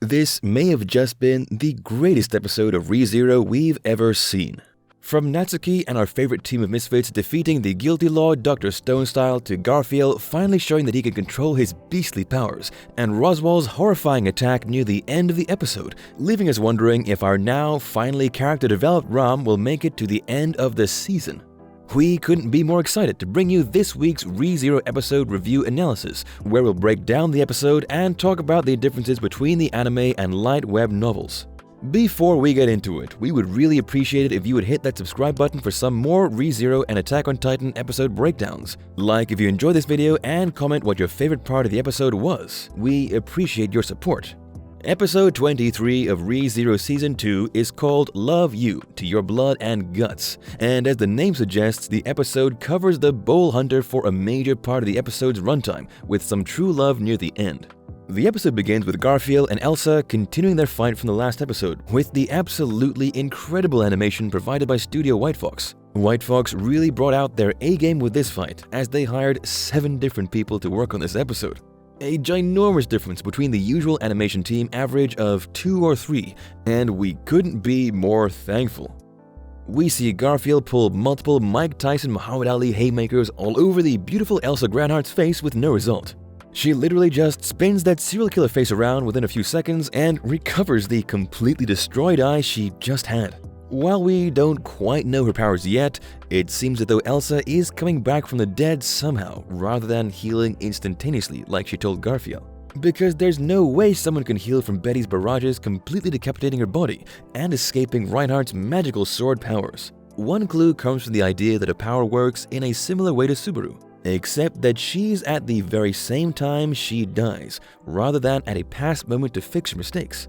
This may have just been the greatest episode of ReZero we've ever seen. From Natsuki and our favorite team of misfits defeating the guilty law Dr. Stone style to Garfiel finally showing that he can control his beastly powers, and Roswaal's horrifying attack near the end of the episode, leaving us wondering if our now finally character-developed Ram will make it to the end of the season. We couldn't be more excited to bring you this week's ReZero episode review analysis, where we'll break down the episode and talk about the differences between the anime and light web novels. Before we get into it, we would really appreciate it if you would hit that subscribe button for some more ReZero and Attack on Titan episode breakdowns. Like if you enjoyed this video and comment what your favorite part of the episode was. We appreciate your support. Episode 23 of ReZero Season 2 is called Love You to Your Blood and Guts, and as the name suggests, the episode covers the bowl hunter for a major part of the episode's runtime, with some true love near the end. The episode begins with Garfiel and Elsa continuing their fight from the last episode, with the absolutely incredible animation provided by Studio White Fox. White Fox really brought out their A-game with this fight, as they hired 7 different people to work on this episode. A ginormous difference between the usual animation team average of 2 or 3, and we couldn't be more thankful. We see Garfield pull multiple Mike Tyson Muhammad Ali haymakers all over the beautiful Elsa Granhart's face with no result. She literally just spins that serial killer face around within a few seconds and recovers the completely destroyed eye she just had. While we don't quite know her powers yet, it seems as though Elsa is coming back from the dead somehow, rather than healing instantaneously like she told Garfiel. Because there's no way someone can heal from Betty's barrages completely decapitating her body and escaping Reinhardt's magical sword powers. One clue comes from the idea that a power works in a similar way to Subaru, except that she's at the very same time she dies, rather than at a past moment to fix her mistakes.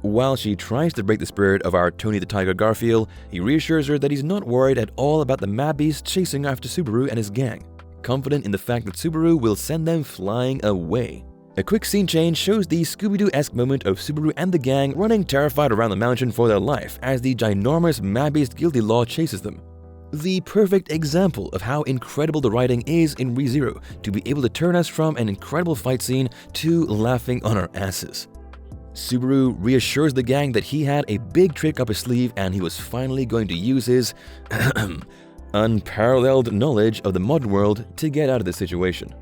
While she tries to break the spirit of our Tony the Tiger Garfield, he reassures her that he's not worried at all about the mad beast chasing after Subaru and his gang, confident in the fact that Subaru will send them flying away. A quick scene change shows the Scooby-Doo-esque moment of Subaru and the gang running terrified around the mountain for their life as the ginormous mad beast guilty law chases them. The perfect example of how incredible the writing is in ReZero to be able to turn us from an incredible fight scene to laughing on our asses. Subaru reassures the gang that he had a big trick up his sleeve and he was finally going to use his unparalleled knowledge of the modern world to get out of the situation.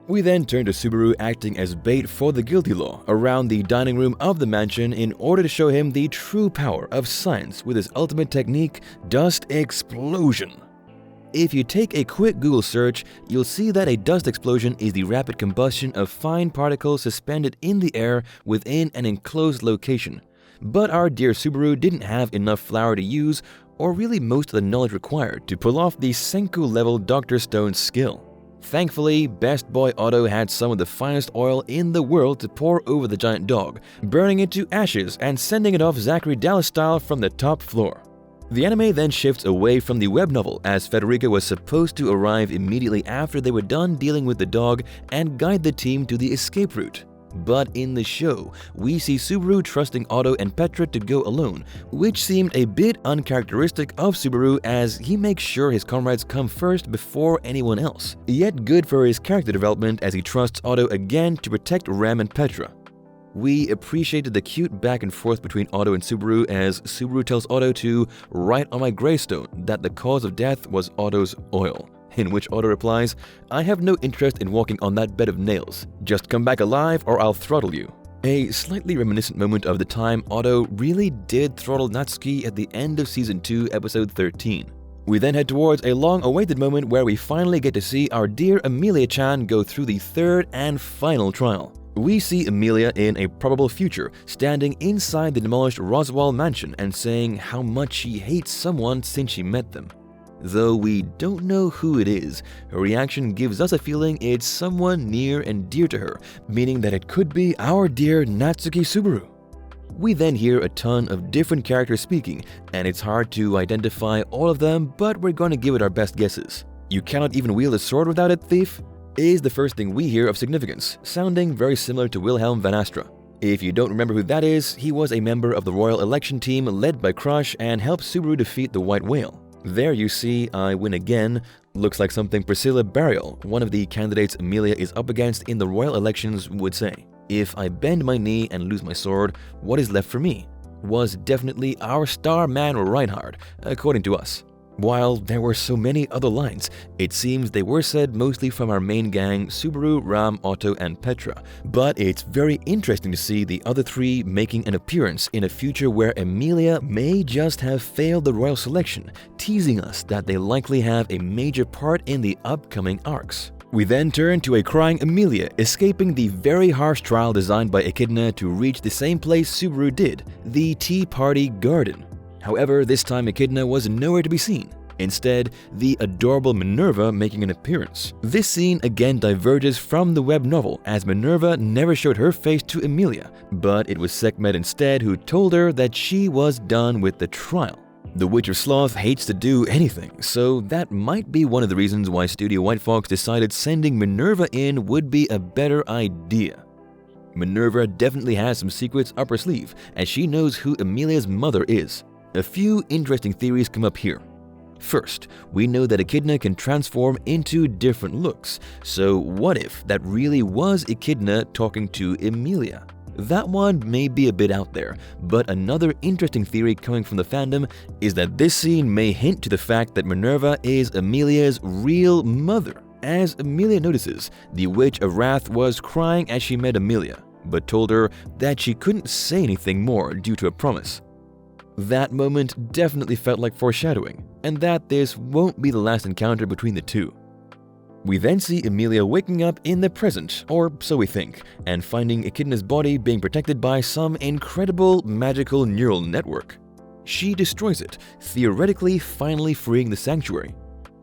We then turn to Subaru acting as bait for the guilty law around the dining room of the mansion in order to show him the true power of science with his ultimate technique, dust explosion. If you take a quick Google search, you'll see that a dust explosion is the rapid combustion of fine particles suspended in the air within an enclosed location. But our dear Subaru didn't have enough flour to use, or really most of the knowledge required to pull off the Senku-level Dr. Stone skill. Thankfully, Best Boy Otto had some of the finest oil in the world to pour over the giant dog, burning it to ashes and sending it off Zachary Dallas style from the top floor. The anime then shifts away from the web novel as Federica was supposed to arrive immediately after they were done dealing with the dog and guide the team to the escape route. But in the show, we see Subaru trusting Otto and Petra to go alone, which seemed a bit uncharacteristic of Subaru as he makes sure his comrades come first before anyone else. Yet good for his character development as he trusts Otto again to protect Ram and Petra. We appreciated the cute back and forth between Otto and Subaru as Subaru tells Otto to write on my gravestone that the cause of death was Otto's oil, in which Otto replies, "I have no interest in walking on that bed of nails. Just come back alive or I'll throttle you." A slightly reminiscent moment of the time Otto really did throttle Natsuki at the end of Season 2, Episode 13. We then head towards a long-awaited moment where we finally get to see our dear Emilia-chan go through the third and final trial. We see Emilia in a probable future, standing inside the demolished Roswaal mansion and saying how much she hates someone since she met them. Though we don't know who it is, her reaction gives us a feeling it's someone near and dear to her, meaning that it could be our dear Natsuki Subaru. We then hear a ton of different characters speaking, and it's hard to identify all of them, but we're going to give it our best guesses. "You cannot even wield a sword without it, thief?" is the first thing we hear of significance, sounding very similar to Wilhelm van Astra. If you don't remember who that is, he was a member of the royal election team led by Crush and helped Subaru defeat the White Whale. There you see "I win again" looks like something Priscilla Burial, one of the candidates Emilia is up against in the royal elections, would say. "If I bend my knee and lose my sword, what is left for me?" was definitely our star man Reinhard, according to us. While there were so many other lines, it seems they were said mostly from our main gang, Subaru, Ram, Otto, and Petra. But it's very interesting to see the other three making an appearance in a future where Emilia may just have failed the royal selection, teasing us that they likely have a major part in the upcoming arcs. We then turn to a crying Emilia escaping the very harsh trial designed by Echidna to reach the same place Subaru did, the Tea Party Garden. However, this time Echidna was nowhere to be seen. Instead, the adorable Minerva making an appearance. This scene again diverges from the web novel, as Minerva never showed her face to Emilia, but it was Sekhmet instead who told her that she was done with the trial. The Witcher Sloth hates to do anything, so that might be one of the reasons why Studio White Fox decided sending Minerva in would be a better idea. Minerva definitely has some secrets up her sleeve, as she knows who Emilia's mother is. A few interesting theories come up here. First, we know that Echidna can transform into different looks, so what if that really was Echidna talking to Emilia? That one may be a bit out there, but another interesting theory coming from the fandom is that this scene may hint to the fact that Minerva is Emilia's real mother. As Emilia notices, the Witch of Wrath was crying as she met Emilia, but told her that she couldn't say anything more due to a promise. That moment definitely felt like foreshadowing, and that this won't be the last encounter between the two. We then see Emilia waking up in the present, or so we think, and finding Echidna's body being protected by some incredible magical neural network. She destroys it, theoretically finally freeing the sanctuary.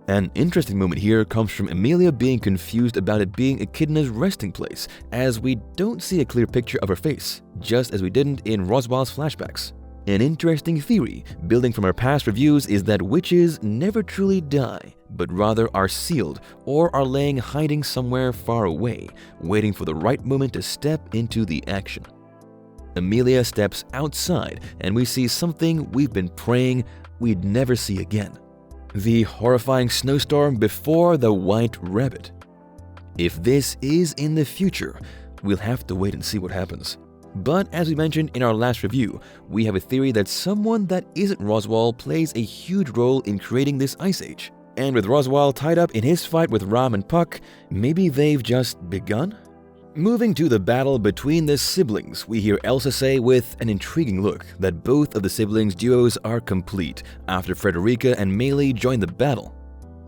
An interesting moment here comes from Emilia being confused about it being Echidna's resting place, as we don't see a clear picture of her face, just as we didn't in Roswaal's flashbacks. An interesting theory, building from our past reviews, is that witches never truly die, but rather are sealed or are laying hiding somewhere far away, waiting for the right moment to step into the action. Emilia steps outside and we see something we've been praying we'd never see again. The horrifying snowstorm before the white rabbit. If this is in the future, we'll have to wait and see what happens. But as we mentioned in our last review, we have a theory that someone that isn't Roswaal plays a huge role in creating this ice age. And with Roswaal tied up in his fight with Ram and Puck, maybe they've just begun? Moving to the battle between the siblings, we hear Elsa say with an intriguing look that both of the siblings' duos are complete after Frederica and Meili join the battle.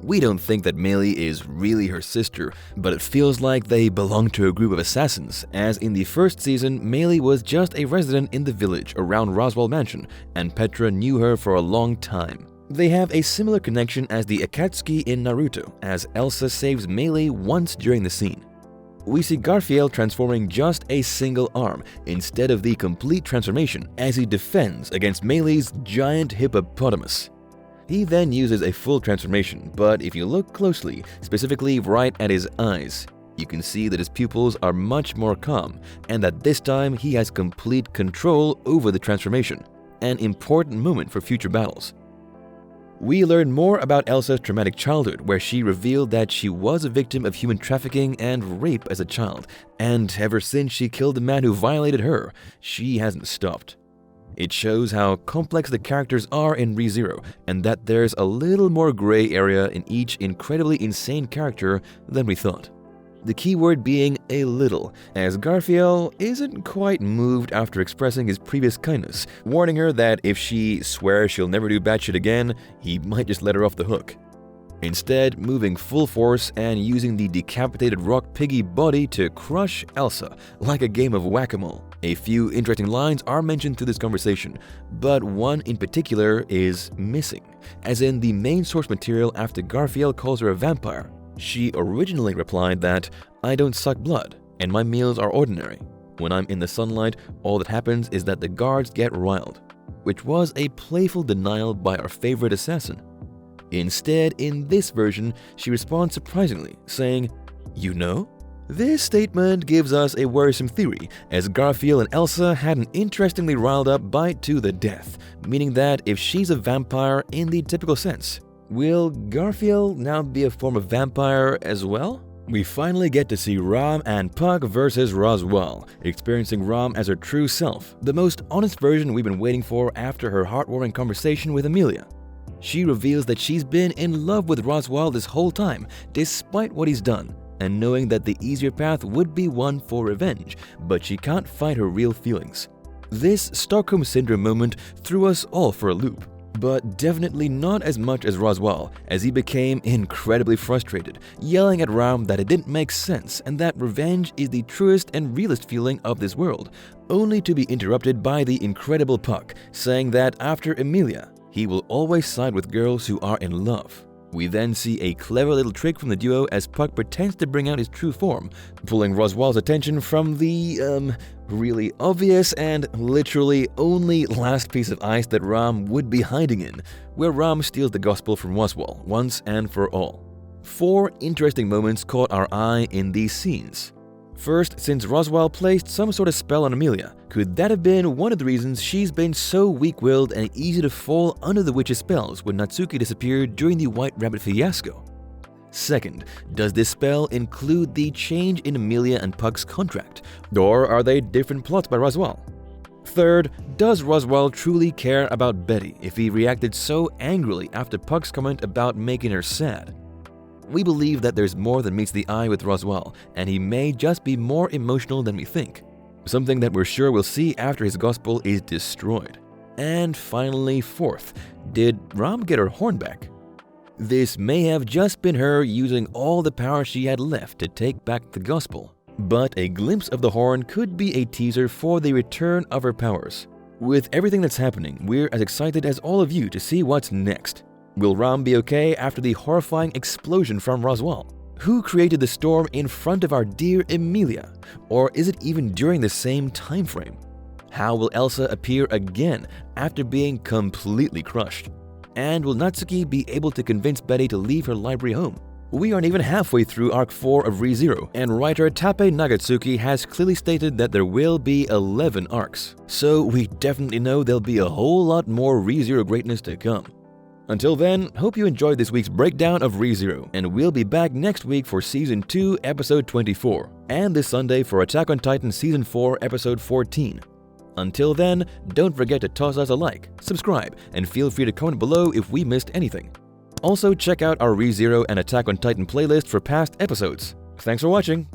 We don't think that Meili is really her sister, but it feels like they belong to a group of assassins, as in the first season, Meili was just a resident in the village around Roswaal Mansion, and Petra knew her for a long time. They have a similar connection as the Akatsuki in Naruto, as Elsa saves Meili once during the scene. We see Garfiel transforming just a single arm instead of the complete transformation as he defends against Meili's giant hippopotamus. He then uses a full transformation, but if you look closely, specifically right at his eyes, you can see that his pupils are much more calm and that this time he has complete control over the transformation, an important moment for future battles. We learn more about Elsa's traumatic childhood, where she revealed that she was a victim of human trafficking and rape as a child, and ever since she killed the man who violated her, she hasn't stopped. It shows how complex the characters are in ReZero, and that there's a little more gray area in each incredibly insane character than we thought. The key word being a little, as Garfiel isn't quite moved after expressing his previous kindness, warning her that if she swears she'll never do bad shit again, he might just let her off the hook. Instead, moving full force and using the decapitated rock piggy body to crush Elsa, like a game of whack-a-mole. A few interesting lines are mentioned through this conversation, but one in particular is missing, as in the main source material after Garfiel calls her a vampire. She originally replied that, "I don't suck blood, and my meals are ordinary. When I'm in the sunlight, all that happens is that the guards get riled," which was a playful denial by our favorite assassin. Instead, in this version, she responds surprisingly, saying, "You know?" This statement gives us a worrisome theory, as Garfiel and Elsa had an interestingly riled up bite to the death, meaning that if she's a vampire in the typical sense, will Garfiel now be a form of vampire as well? We finally get to see Ram and Puck versus Roswaal, experiencing Ram as her true self, the most honest version we've been waiting for after her heartwarming conversation with Emilia. She reveals that she's been in love with Roswaal this whole time, despite what he's done, and knowing that the easier path would be one for revenge, but she can't fight her real feelings. This Stockholm Syndrome moment threw us all for a loop, but definitely not as much as Roswaal, as he became incredibly frustrated, yelling at Ram that it didn't make sense and that revenge is the truest and realest feeling of this world, only to be interrupted by the incredible Puck, saying that after Emilia, he will always side with girls who are in love. We then see a clever little trick from the duo as Puck pretends to bring out his true form, pulling Roswaal's attention from the, really obvious and literally only last piece of ice that Ram would be hiding in, where Ram steals the gospel from Roswaal once and for all. 4 interesting moments caught our eye in these scenes. First, since Roswaal placed some sort of spell on Emilia, could that have been one of the reasons she's been so weak-willed and easy to fall under the witch's spells when Natsuki disappeared during the White Rabbit fiasco? Second, does this spell include the change in Emilia and Puck's contract, or are they different plots by Roswaal? Third, does Roswaal truly care about Betty if he reacted so angrily after Puck's comment about making her sad? We believe that there's more than meets the eye with Roswaal, and he may just be more emotional than we think. Something that we're sure we'll see after his gospel is destroyed. And finally, fourth, did Ram get her horn back? This may have just been her using all the power she had left to take back the gospel, but a glimpse of the horn could be a teaser for the return of her powers. With everything that's happening, we're as excited as all of you to see what's next. Will Ram be okay after the horrifying explosion from Roswaal? Who created the storm in front of our dear Emilia? Or is it even during the same time frame? How will Elsa appear again after being completely crushed? And will Natsuki be able to convince Betty to leave her library home? We aren't even halfway through Arc 4 of ReZero, and writer Tappei Nagatsuki has clearly stated that there will be 11 arcs. So we definitely know there'll be a whole lot more ReZero greatness to come. Until then, hope you enjoyed this week's breakdown of ReZero, and we'll be back next week for Season 2, Episode 24, and this Sunday for Attack on Titan Season 4, Episode 14. Until then, don't forget to toss us a like, subscribe, and feel free to comment below if we missed anything. Also, check out our ReZero and Attack on Titan playlist for past episodes. Thanks for watching!